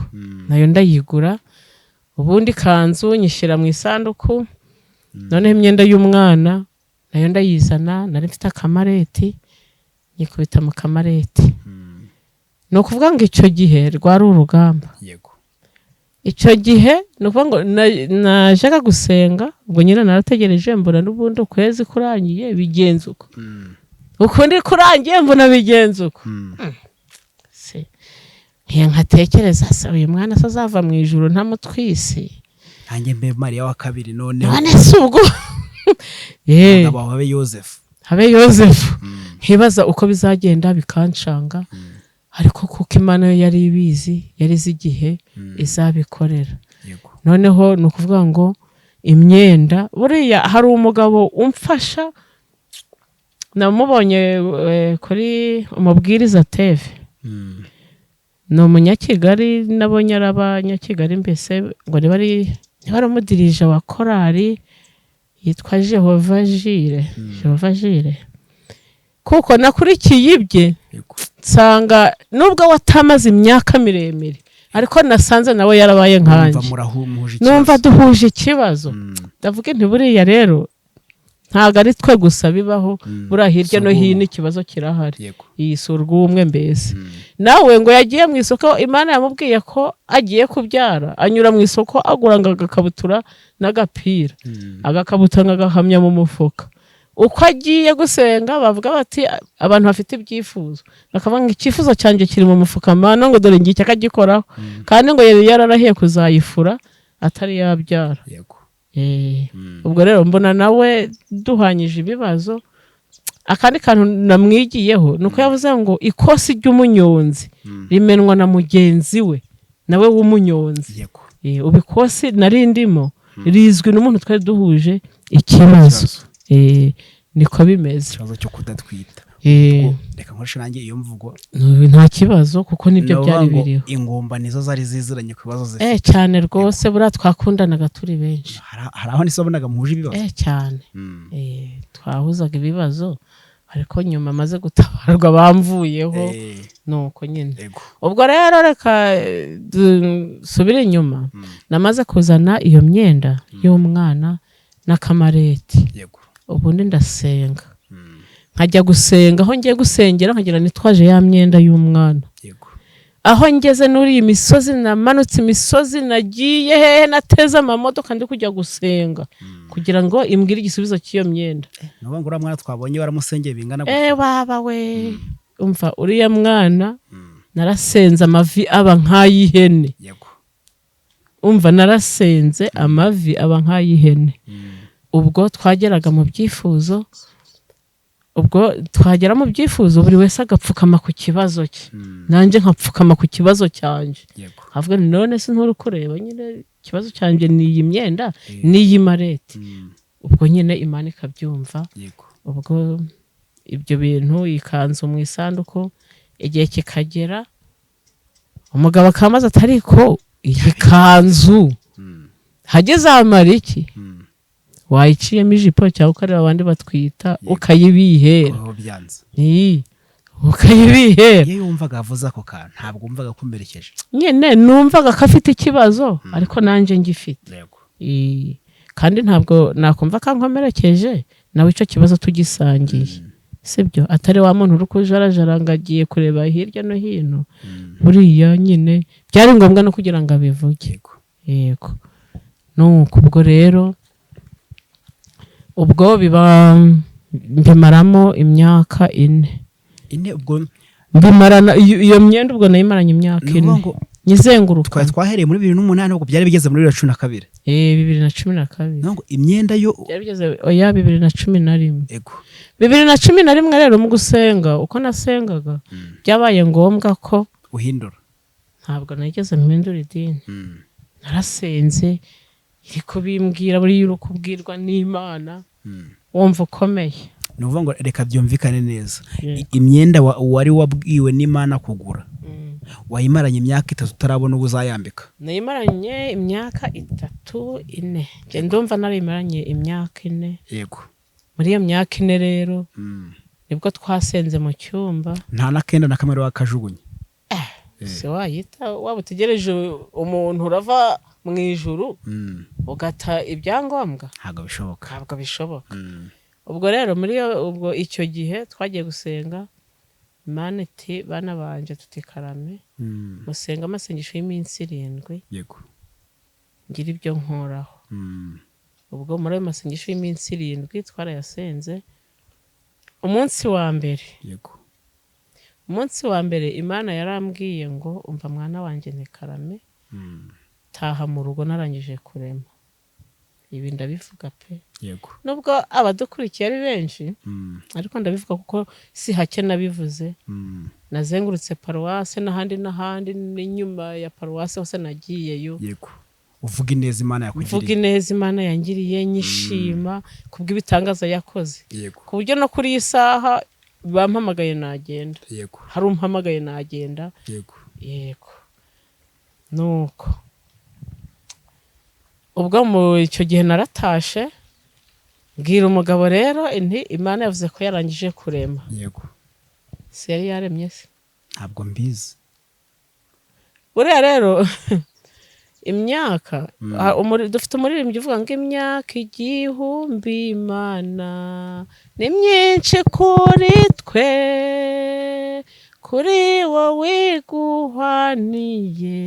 nayo ndayigura ubundi kanzu nyishyira mu isanduku noneho imyenda y'umwana nayo ndayizana nari mfite akamareti nyikubita mu kamareti ni ukuvuga ngo icyo gihe rwari urugamba icyo gihe ni ukuvuga ngo najyaga gusenga ubwo nyine narategereje mbona n'ubundi ukwezi kurangiye bigenze uko ukundi kurangiye mbona bigenze uko nkatekereza se uyu mwana se azava mu ijuru ntamutwisi nanjye mbe Mariya wa kabiri none se ubwo umugabo wawe Yosefu nkibaza uko bizagenda bikancanga ariko kuko Imana yo yari ibizi yari izi igihe izabikorera noneho ni ukuvuga ngo imyenda buriya hari umugabo umfasha namubonye kuri umubwiriza TV ni umunyakigali nabonye ari abanyakigali mbese ngo niba ari umudirije wa korali yitwa Jehova Jire kuko nakurikiye ibye nsanga nubwo watamaze imyaka miremire ariko nasanze nawe yarabaye nkanjye numva duhuje ikibazo ndavuga nti buriya rero ntago ari twe gusa bibaho buriya hirya no hino ikibazo kirahari iyi surwa umwe mbese nawe ngo yagiye mu isoko Imana yamubwiye ko agiye kubyara anyura mu isoko agura ngo agakabutura n'agapira agakabutura agahamya mu mufuka uko agiye gusenga bavuga bati abantu bafite ibyifuzo bakavuga ngo icyifuzo cyanjye kiri mu mufuka Mana ngo dore ngiye akagikoraho kandi ngo yari yararahiye kuzayifura atari yabyara ubwo rero mbona nawe duhanyije ibibazo akandi kantu namwigiyeho nuko yavuze ngo ikosi ry'umunyonzi rimenwa na mugenzi we nawe w'umunyonzi ubikosi narindimo rizwi n'umuntu twari duhuje ikibazo niko bimeze ikibazo cyo kudatwita reka nkoresha nanjye iyo mvugo nta kibazo kuko nibyo byari biriho ingumba nizo zari ziziranye ku bibazo zifite cyane rwose buriya twakundanaga turi benshi hari aho nisobonaga muhuje ibibazo cyane twahuzaga ibibazo ariko nyuma amaze gutabarwa bamvuyeho nuko nyine ubwo rero reka dusubire inyuma namaze kuzana iyo myenda y'umwana n'akamareti ubundi ndasenga nkajya gusenga aho ngiye gusengera nkagira nitwaje ya myenda y'umwana aho ngeze nuri iyi misozi namanutse imisozi nagiye hehe nateze amamodoka ndi kujya gusenga kugira ngo imbwire igisubizo cy'iyo myenda nuba ngo uriya mwana twabonye waramusengeye bingana baba we umva uriya mwana narasenze amavi aba nk'ay'ihene umva narasenze amavi aba nk'ay'ihene ubwo twageraga mu byifuzo buri wese agapfukama ku kibazo cye nanjye nkapfukama ku kibazo cyanjye havuga none se nturi kureba nyine ikibazo cyanjye ni iyi myenda n'iyi mareti ubwo nyine Imana ikabyumva ubwo ibyo bintu ikanzu mu isanduku igihe kikagera umugabo akamaze atariko iyi kanzu hageze amara iki wayiciyemo ijipo cyangwa ukareba abandi batwita ukayibihera ukayibihera iyo yumvaga avuze ako kantu ntabwo wumvaga kumberekeje nyine numvaga ko afite ikibazo ariko nanjye ngifite kandi ntabwo nakumva ko ankomerekeje nawe icyo kibazo tugisangiye sibyo atari wa muntu uri kujarajara ngo agiye kureba hirya no hino buriya nyine byari ngombwa no kugira ngo abivuge yego nuko ubwo rero ubwo mbimaramo imyaka 4 ubwo mbimarana iyo myenda ubwo nayimaranye imyaka 4 nyizenguruka twahereye muri 2008 ubwo byari bigeze muri 2012 2012 ngo imyenda yo byari bigeze 2011 ego 2011 rero mu gusenga uko nasengaga byabaye ngombwa ko uhindura ntabwo nageze mpindura idini narasenze iriko bimbwira buri y'urukubwirwa n'Imana wumva ukomeye nuvuga ngo reka byumvikane neza imyenda wari wabwiwe n'Imana kugura wayimaranye imyaka 3 utarabona ubuzayambika nayimaranye imyaka 3-4 je ndumva narimaranye imyaka 4 yego muri iyo myaka 4 rero nibwo twasenze mu cyumba nta na kenda na kamera wakajugunye se wayita wabutegereje umuntu urava mu ijuru ugata ibyangombwa ntabwo bishoboka ubwo rero muri ubwo icyo gihe twagiye gusenga Imana iti bana banje tutikarame musenga amasengesho y'iminsi 7 yego ngira ibyo nkoraho ubwo muri ayo masengesho y'iminsi 7 twarayasenze umunsi wa mbere yego umunsi wa mbere Imana yarambwiye ngo umva mwana wanje ntikarame taha mu rugo narangije kurema ibi ndabivuga pe yego nubwo abadukurikiye ari benshi ariko ndabivuga kuko si hake nabivuze nazengurutse paruwase n'ahandi n'inyuma ya paruwase hose nagiyeyo yego uvuga ineza Imana yakugiriye uvuga ineza Imana yangiriye nyishima kubw'ibitangaza yakoze yego ku buryo no kuri iyi saha bampamagaye nagenda yego hari umpamagaye nagenda yego yego nuko ubwo mu icyo gihe naratashe bwira umugabo rero inti Imana yavuze ko yarangije kurema yego si yari yaremye se ntabwo mbizi buriya rero imyaka dufite umuririmbyi uvuga ngo imyaka igihumbi Imana ni myinshi kuri twe kuri wowe guhwaniye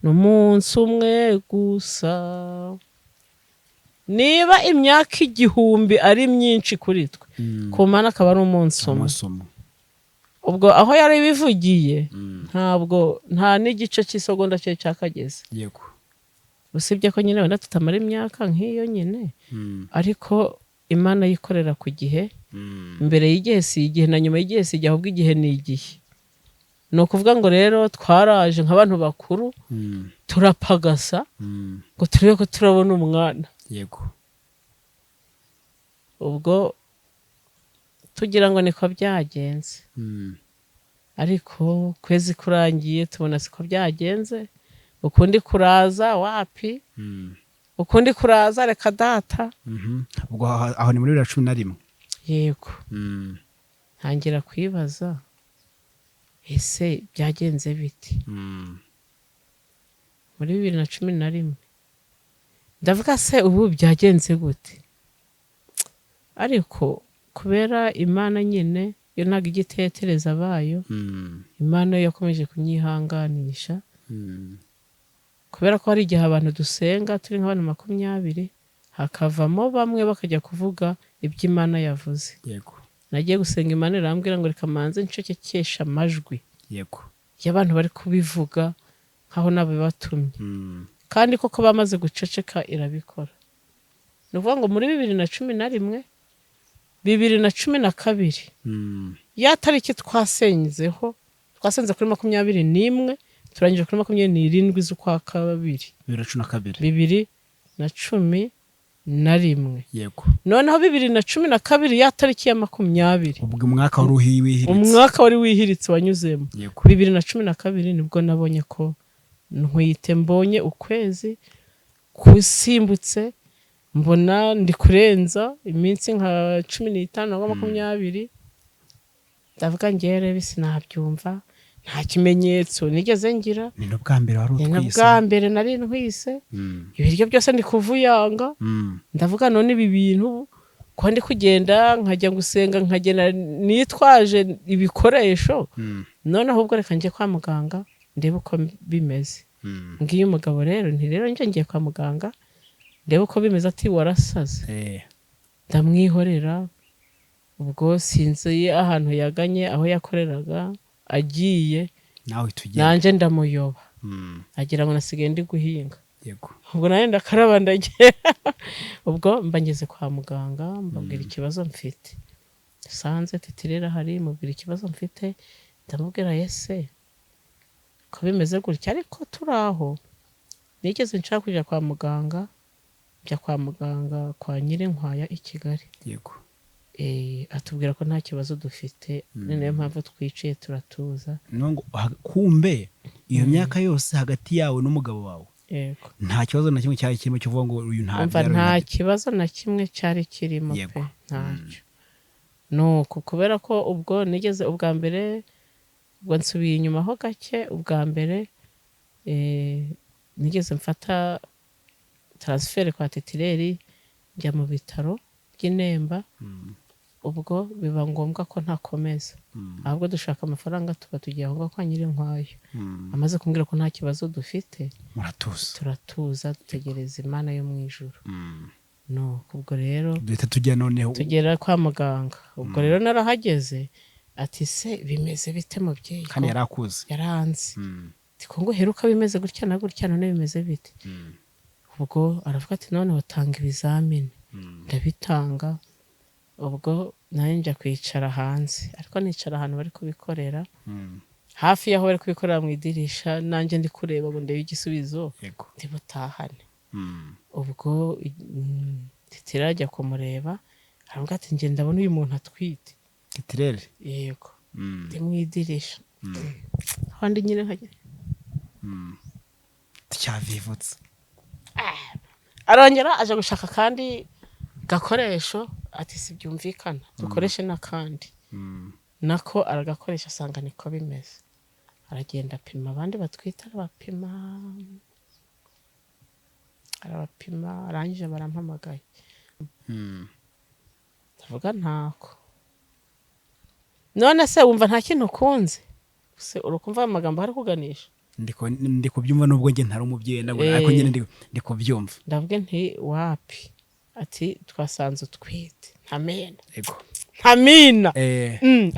n'umunsi umwe gusa niba imyaka igihumbi ari myinshi kuri twe ku Mana akaba ari umunsi umwe ubwo aho yari bivugiye nta n'igice cy'isegonda cye cyakageze yego usibye ko nyine wenda tutamara imyaka nk'iyo nyine ariko Imana yikorera ku gihe mbere y'igihe si igihe na nyuma y'igihe si igihe ahubwo igihe ni igihe ni ukuvuga ngo rero twaraje nk'abantu bakuru turapagasa ngo turebe ko turabona umwana yego ubwo tugira ngo niko byagenze ariko kwezi kurangiye tubona siko byagenze ukundi kuraza wapi ukundi kuraza reka data ubwo aho ni muri 2011 yego ntangira kwibaza ese byagenze biti muri 2011 ndavuga se ubu byagenze gute ariko kubera Imana nyine yo ntago igitetereza bayo Imana yo yakomeje kunyihanganisha kubera ko hari igihe abantu dusenga turi nk'abantu 20 hakavamo bamwe bakajya kuvuga ibyo Imana yavuze yego nagiye gusenga Imana irambwira ngo reka manze ncecekesha amajwi yego y'abantu bari kubivuga nkaho nabe batumye kandi koko bamaze guceceka irabikora ni ukuvuga ngo muri 2011 2012 ya tariki twasenzeho twasenze kuri 21 turangije kuri 27 z'ukwa kabiri 2011 yego noneho 2012 ya tariki ya 20 ubwo umwaka wari wihiritse umwaka wari wihiritse wanyuzemo yego 2012 nibwo nabonye ko ntwite mbonye ukwezi kusimbutse mbona ndi kurenza iminsi nka 15 cyangwa 20 ndavuga ngere sinabyumva nta kimenyetso nigeze ngira ni no bwa mbere wari utwise ni bwa mbere nari ntwise ibiryo byose ndi kuvuyanga ndavuga none ibi bintu ko ndi kugenda nkajya gusenga nkagenda nitwaje ibikoresho none ahubwo reka ngiye kwa muganga ndebe uko bimeze ngiye umugabo rero nti rero ngiye kwa muganga ndebe uko bimeze ati warasaze ndamwihorera ubwo sinzi ahantu yaganye aho yakoreraga agiye nawe tugenda nanje ndamuyoba agira ngo nasigaye ndi guhinga yego ubwo nayo ndakaraba ndagiye ubwo mbangeze kwa muganga mbabwira ikibazo mfite sanze titirera hari mubwira ikibazo mfite ndamubwira yese ko bimeze gutya ariko turaho nigeze nshaka kujya kwa muganga njya kwa muganga kwa Nyirinkwaya i Kigali yego atubwira ko nta kibazo dufite niyo mpamvu twiciye turatuza ngo kumbe iyo myaka yose hagati yawe n'umugabo wawe yego nta kibazo na kimwe cyari kirimo kivuga ngo uyu nta kibazo na kimwe cyari kirimo pe ntacyo nuko kubera ko ubwo nigeze ubwa mbere ubwo nsubiye inyuma ho gake ubwa mbere nigeze mfata transfer kwa titireri njya mu bitaro by'Inemba ubwo biba ngombwa ko ntakomeza ahubwo dushaka amafaranga tukatugiye aho kwa Nyirinkwaya amaze kumbwira ko nta kibazo dufite turatuza dutegereza Imana yo mu ijuru no ubwo rero duhita tujya noneho tugera kwa muganga ubwo rero narahageze ati se bimeze bite mubyeyi kandi yarakuze yaranze ngo heruka bimeze gutya na gutya none bimeze bite ubwo aravuga ati none batanga ibizamini ndabitanga ubwo nayo njya kwicara hanze ariko nicara ahantu bari kubikorera hafi y'aho bari kubikorera mu idirisha nanjye ndi kureba ngo ndebe igisubizo ndi butahane ubwo titirere ajya kumureba aravuga ati njye ndabona uyu muntu atwite titirere yego ndi mu idirisha ahandi nyine nkajya cyavivutse arongera aje gushaka kandi gakoresho ati si byumvikana dukoreshe n'akandi nako aragakoresha asanga niko bimeze aragenda apima abandi batwita arabapima arangije barampamagaye ndavuga ntako none se wumva nta kintu ukunze se urukumva amagambo hari kuganisha ndi kubyumva nubwo njye ntari umubyeyi ndabona ariko nyine ndi kubyumva ndavuga nti wapi ati twasanze utwite ntamena yego ntamina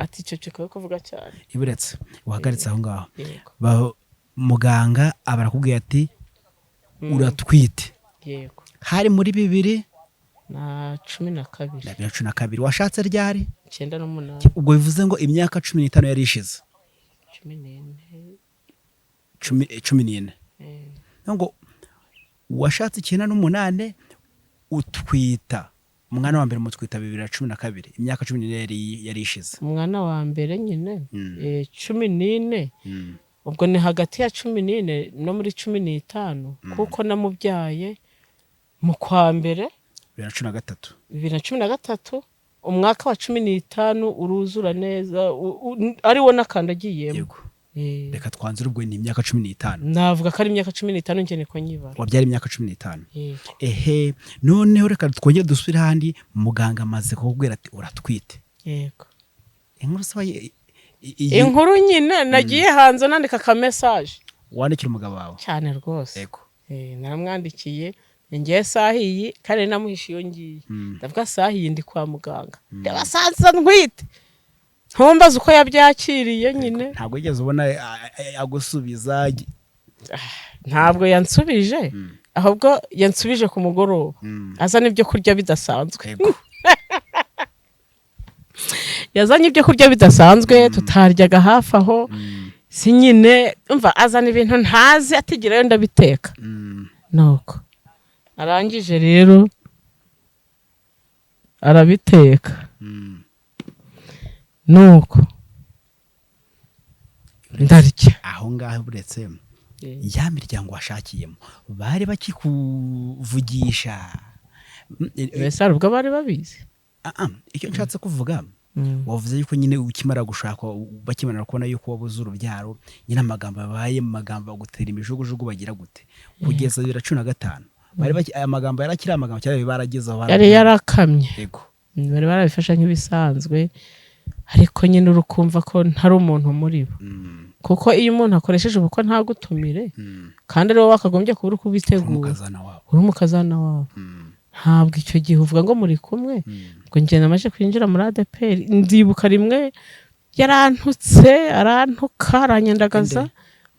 ati icyo cyo kuvuga cyane iburetse uhagaritse aho ngaho muganga abarakubwiye ati uratwite yego hari muri 2012 washatse ryari 9 ubwo bivuze ngo imyaka 15 yari ishize 14 ngo washatse 9 utwita umwana wa mbere mutwita 2012 imyaka 14 yari ishize umwana wa mbere nyine 14 ubwo ni hagati ya 14 no muri 15 kuko namubyaye mu kwa mbere 2013 umwaka wa 15 uruzura neza ari wo nakandagiyemo reka twanzura ubwo ni imyaka 15 navuga ko ari imyaka 15 ngene ko nyibara wabyari imyaka 15 noneho reka twongere dusubire handi muganga amaze kukubwira ati uratwite yego inkuru nyine nagiye hanze nandika ka message wandikira umugabo wawe cyane rwose yego naramwandikiye ngiye sahiyi kare namuhishiyo ngiye ndavuga sahiyi ndi kwa muganga ndabasanze ntwite ntumbaza uko yabyakiriye nyine ntabwo yigeze ubona agusubiza ntabwo yansubije ahubwo yansubije ku mugoroba azana ibyo kurya bidasanzwe yazanye ibyo kurya bidasanzwe tutaryaga hafi aho si nyine umva azana ibintu ntazi atigirayo ndabiteka nuko arangije rero arabiteka nuko ndarya aho ngaho buretse ya miryango washakiyemo bari bakikuvugisha mbese hari ubwo bari babizi icyo nshatse kuvuga wavuze yuko nyine ukimara gushaka bakimara kubona yuko wabuze urubyaro nyine amagambo yabaye magambo bagutera imijugujugu bagira gute kugeza 2015 bari amagambo yarakira amagambo cyane baragezeho yari yarakamye yego bari barabifasha nk'ibisanzwe ariko nyine urukumva ko ntari umuntu muri bo kuko iyo umuntu akoresheje ubuko ntagutumire kandi rero wakagombye kuba uri kubitegura uri umukazana wawe ntabwo icyo gihe uvuga ngo muri kumwe ngo njye namaje kwinjira muri ADPR ndibuka rimwe yarantutse arantuka aranyandagaza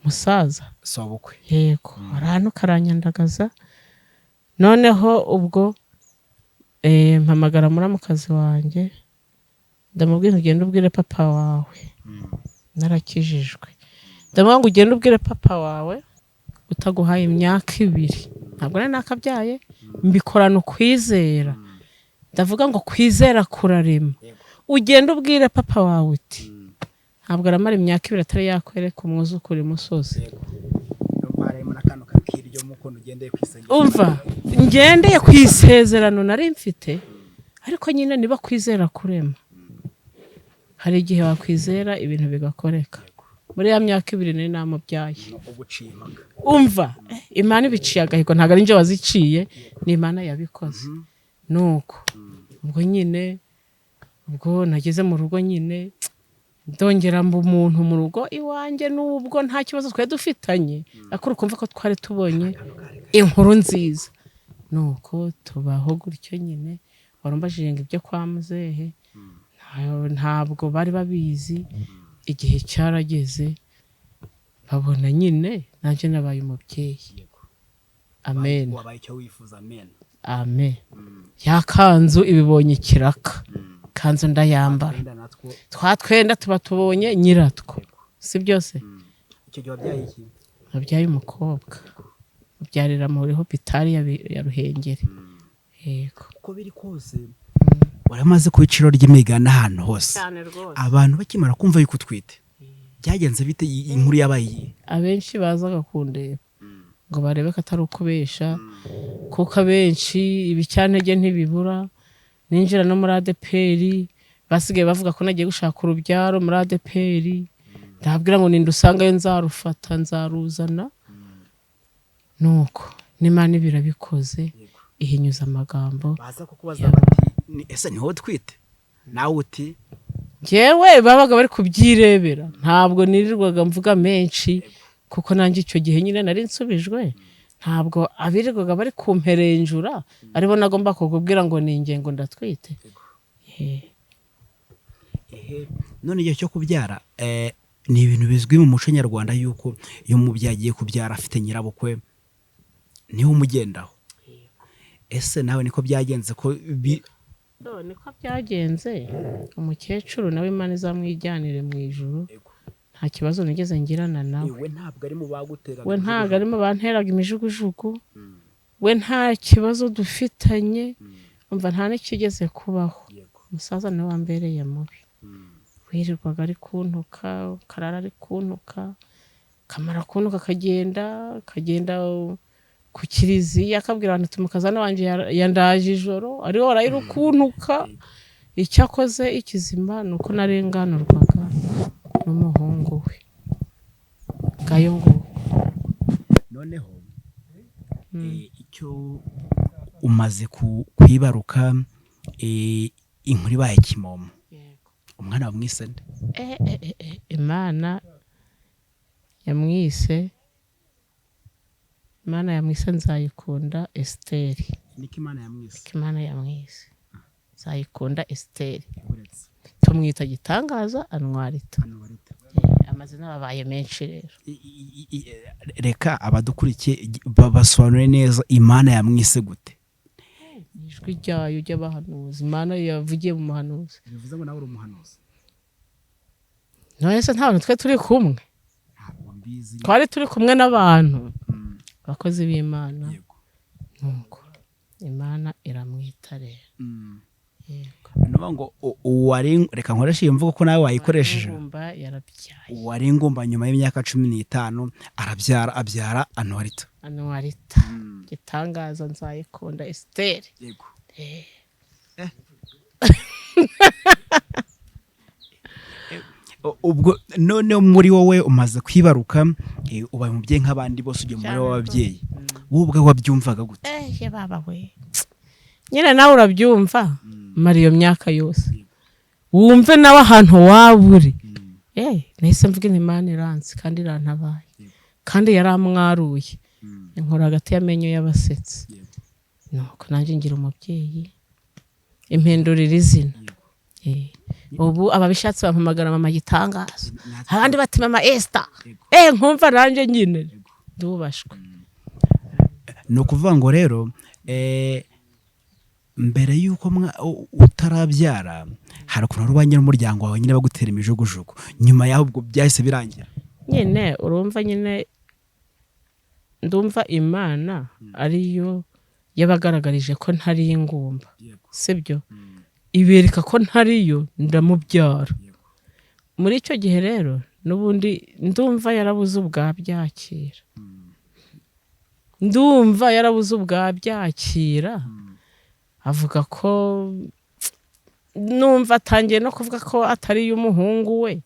musaza Sabukwe yego arantuka aranyandagaza noneho ubwo mpamagara muramukazi wanjye ndamubwira ugende ubwire papa wawe narakijijwe ndamubwira ngo ugende ubwire papa wawe utaguhaye imyaka 2 ntabwo nari nakabyaye mbikorana ukwizera ndavuga ngo kwizera kurarema ugende ubwire papa wawe uti ntabwo aramara imyaka 2 atari yakwereka umwuzukuru imusozi umva ngendeye ku isezerano nari mfite ariko nyine niba kwizera kurema hari igihe wakwizera ibintu bigakoreka muri ya myaka 2 nari namubyaye umva Imana ibiciye agahigo ntabwo ari nje waziciye ni Imana yabikoze nuko ubwo nyine ubwo nageze mu rugo nyine ndongera mba umuntu mu rugo iwanjye nubwo nta kibazo twari dufitanye akuru kumva ko twari tubonye inkuru nziza nuko tubaho gutyo nyine warumbajije ngo ibyo kwa muzehe ntabwo bari babizi igihe cyarageze babona nyine nanjye nabaye umubyeyi amen wabaye icyo wifuza amen amen ya kanzu ibibonye ikiraka kanzu ndayambara twatwenda tuba tubonye nyiratwo si byose icyo gihe wabyaye iki nabyaye umukobwa ubyarira muri hopitali ya Ruhengeri yego uko biri kose waramaze ku iciro ry'imigana ahantu hose abantu bakimara kumva yuko utwite byagenze bite inkuru yabaye abenshi bazaga kundeba ngo barebe ko atari ukubesha kuko abenshi ibicyantege ntibibura ninjira no muri ADPR basigaye bavuga ko nagiye gushaka urubyaro muri ADPR ndabwira ngo ninde usangayo nzarufata nzaruzana nuko n'Imana ibirabikoze ihinyuza amagambo baza kukubaza bati ese niho twite nawe uti jewe babaga bari kubyirebera ntabwo nirirwaga mvuga menshi kuko nanjye icyo gihe nyine nari nsubijwe ntabwo abirirwaga bari kumperenjura aribo nagomba kukubwira ngo ni ingengo ndatwite none igihe cyo kubyara ni ibintu bizwi mu muco nyarwanda yuko iyo umubyeyi agiye kubyara afite nyirabukwe niwe umugendaho ese nawe niko byagenze ko niko byagenze umukecuru nawe Imana izamwijyanire mu ijuru nta kibazo nigeze ngirana nawe we ntabwo ari mu baguteraga we ntabwo ari mu banteraga imijugujugu we nta kibazo dufitanye umva nta n'ikigeze kubaho umusaza niwe wambereye mubi wirirwaga ari kuntuka karara ari kuntuka kamara kuntuka akagenda ku kiliziya akabwira abantu ati mukazana wanje yandaje ijoro ariho arayira kuntuka icyakoze ikizima nuko narenganurwaga n'umuhungu we gayo ngo noneho icyo umaze kwibaruka inkuru ibaye kimomo umwana wamwise nde Imana yamwise Nzayikunda Esteri niko Imana yamwise Nzayikunda Esteri tumwita gitangaza anwarita amazina babaye menshi rero reka abadukurikiye babasobanure neza Imana yamwise gute ijwi ryayo ry'abahanuzi Imana yavugiye mu muhanuzi bivuze ngo nawe uri umuhanuzi none se ntabwo twe turi kumwe twari turi kumwe n'abantu abakozi b'Imana nuko Imana iramwita rero nuba ngo wari reka nkoreshe iyo mvugo ko nawe wayikoresheje wari ingumba nyuma y'imyaka 15 abyara Anwarita gitangaza Nzayikunda Esteri yego ubwo none muri wowe umaze kwibaruka ubaye umubyeyi nk'abandi bose ugiye muri w'ababyeyi wowe ubwo wabyumvaga gute baba we nyine nawe urabyumva mari iyo myaka yose wumve nawe ahantu waburi nahise mvuga Imana iranzi kandi irantabaye kandi yaramwaruye inkora hagati y'amenyo y'abasetsi nuko nanjye ngira umubyeyi impindurira izina ubu ababishatse bampamagara mama gitangaza abandi bati mama Esther nkumva nanjye nyine ndubashwe no kuvuga ngo rero mbere yuko utarabyara hari ukuntu rubanye n'umuryango wawe nyine bagutera imijugujugu nyuma yaho ubwo byahise birangira nyine urumva nyine ndumva Imana ariyo yabagaragarije ko ntari ingumba sibyo ibereka ko ntariyo ndamubyara muri icyo gihe rero n'ubundi ndumva yarabuze ubwabyakira avuga ko numva atangiye no kuvuga ko atari y'umuhungu we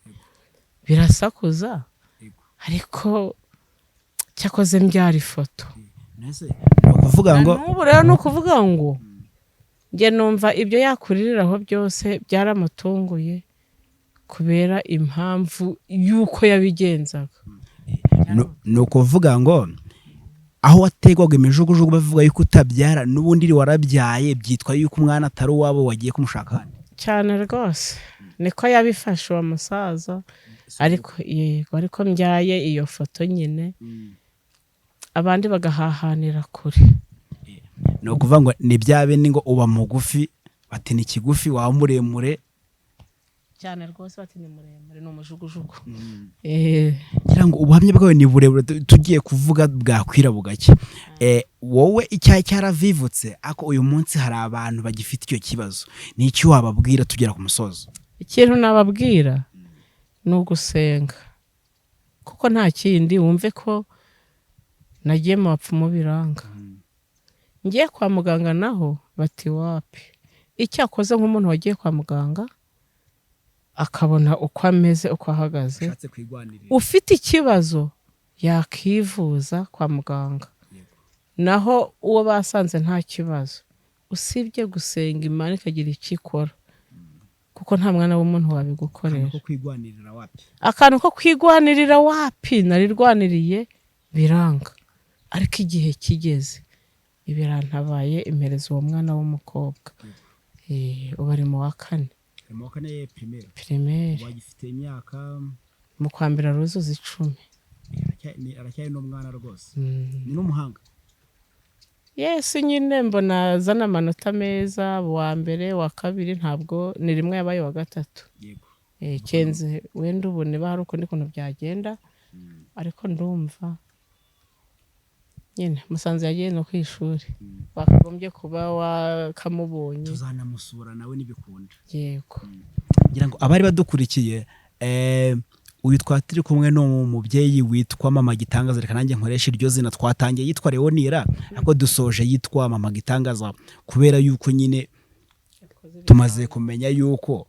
birasakuza ariko cyakoze mbyara ifoto n'ubu rero ni ukuvuga ngo njye numva ibyo yakuririraho byose byaramutunguye kubera impamvu y'uko yabigenzaga ni ukuvuga ngo aho wategwaga imijugujugu bavuga yuko utabyara n'ubundi warabyaye byitwa yuko umwana atari uwabo wagiye kumushaka hano cyane rwose niko yabifashe uwo musaza ariko mbyaye iyo foto nyine abandi bagahahanira kure. ni ukuvuga ngo ni bya bindi ngo uba mugufi bati ni kigufi waba muremure cyane rwose, bati ni muremure ni umujugujugu. ngira ngo ubuhamya bwawe ni burebure tugiye kuvuga bwakwira bugake. Wowe icyaha cyaravivutse ako uyu munsi hari abantu bagifite icyo kibazo, ni iki wababwira tugera ku musozo? Ikintu nababwira ni ugusenga, kuko nta kindi. Wumve ko nagiye mu bapfumu biranga, ngiye kwa muganga naho bati wapi. Icyakoze nk'umuntu wagiye kwa muganga akabona uko ameze uko ahagaze, ufite ikibazo yakivuza kwa muganga. Naho uwo basanze nta kibazo, usibye gusenga Imana ikagira icyo ikora, kuko nta mwana w'umuntu wabigukorera. Akantu ko kwigwanirira wapi, narirwaniriye biranga, ariko igihe kigeze ibirantabaye impereza uwo mwana w'umukobwa. Ubu ari mu wa 4 primaire, wagifite imyaka mu kwambira ruzuza 10. aracyari n'umwana rwose. Ni n'umuhanga. Yes, nyine mbona zana amanota meza, wa mbere wa kabiri, ntabwo ni rimwe yabaye wa 3. Yego. Kenze wenda ubone bahari uko kuntu byagenda, ariko ndumva nyine musanze yagiye no kwishuri, bakagombye kuba wakamubonye. Tuzanamusura nawe nibikunda. Yego. Ngira ngo abari badukurikiye, uyu twatiri kumwe no mubyeyi witwa Mama Gitangaza, reka nanjye nkoresha iryo zina. Twatangiye yitwa Leonira, ariko dusoje yitwa Mama Gitangaza kubera yuko nyine tumaze kumenya yuko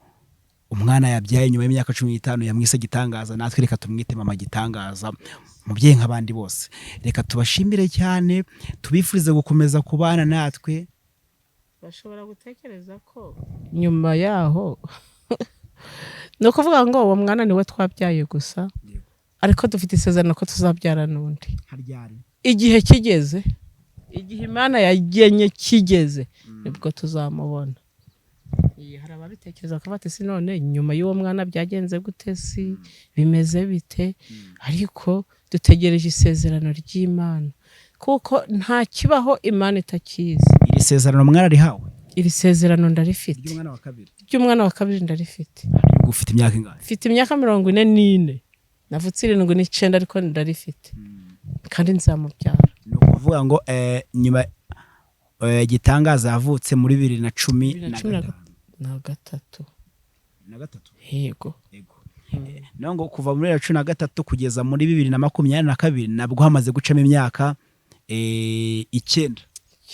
umwana yabyaye nyuma y'imyaka 15 yamwise Gitangaza, natwe reka tumwite Mama Gitangaza, mubyeyi nk'abandi bose. Reka tubashimire cyane, tubifurize gukomeza kubana natwe. Bashobora gutekereza ko nyuma yaho no kuvuga ngo uwo mwana niwe twabyaye gusa, ariko dufite isezerano ko tuzabyara n'undi. Igihe kigeze, igihe Imana yagenye kigeze, nibwo tuzamubona. Hari ababitekereza ko bati si none nyuma y'uwo mwana byagenze gute, si bimeze bite, ariko dutegereje isezerano ry'Imana, kuko nta kibaho Imana itakizi. Iri sezerano mwana rihawe? Iri sezerano ndarifite. Ry'umwana wa kabiri ndarifite. Ufite imyaka ingahe? Mfite imyaka 44. Navutse 79 ariko ndarifite. Kandi nzamubyara. No kuvuga ngo nyuma Gitangaza yavutse muri 2013. Yego. Nango kuva muri 2013 kugeza muri 2022 nabwo hamaze gucamo imyaka 9.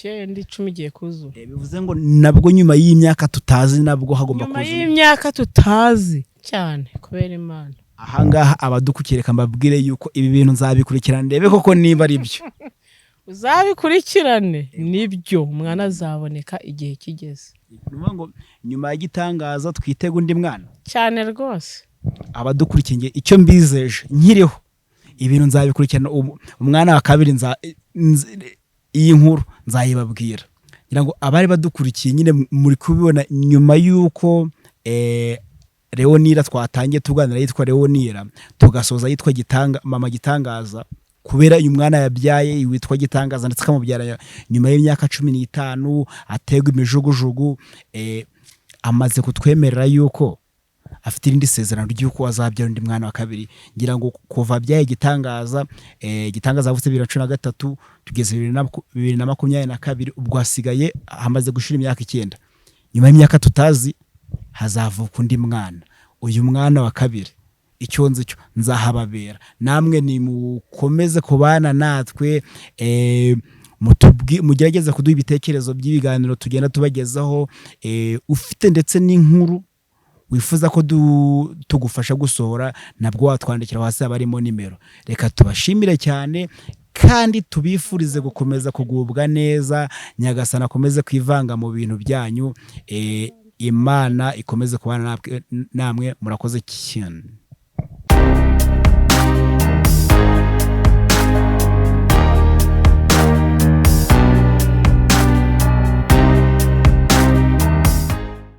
10 igiye kuzura. Bivuze ngo nabwo nyuma y'imyaka tutazi nabwo hagomba kuzura. Nyuma y'imyaka tutazi cyane kubera Imana. Ahangaha abadukukireka mbabwire yuko ibi bintu nzabikurikirana ndebe koko niba ari byo. Uzabikurikirane nibyo, umwana azaboneka igihe kigeze. Nuvuga ngo nyuma y'Igitangaza twitega undi mwana cyane rwose. Abadukurikiye icyo mbizeje nkiriho ibintu nzabikurikirana. Umwana wa kabiri iyi nkuru nzayibabwira. Ngira ngo abari badukurikiye nyine muri kubibona nyuma yuko Leonira twatangiye tuganira yitwa Leonira, tugasoza yitwa Mama Gitangaza, kubera uyu mwana yabyaye witwa Gitangaza ndetse kamubyara nyuma y'imyaka 15 ategwa imijugujugu. Amaze kutwemerera yuko afite irindi sezerano ry'uko azabyara undi mwana wa kabiri. Ngira ngo kuva byaye Gitangaza avutse 2013 tugeze 2022, ubwo hasigaye hamaze gushira imyaka 9. Nyuma y'imyaka tutazi hazavuka undi mwana. Uyu mwana wa kabiri icyo nzi cyo nzahababera. Namwe ni mukomeze kubana natwe, mugerageza kuduha ibitekerezo by'ibiganiro tugenda tubagezaho. Ufite ndetse n'inkuru wifuza ko tugufasha gusohora, nabwo watwandikira hasi abarimo nimero. Reka tubashimire cyane kandi tubifurize gukomeza kugubwa neza. Nyagasana akomeze kwivanga mu bintu byanyu. Imana ikomeze kubana namwe. Murakoze cyane.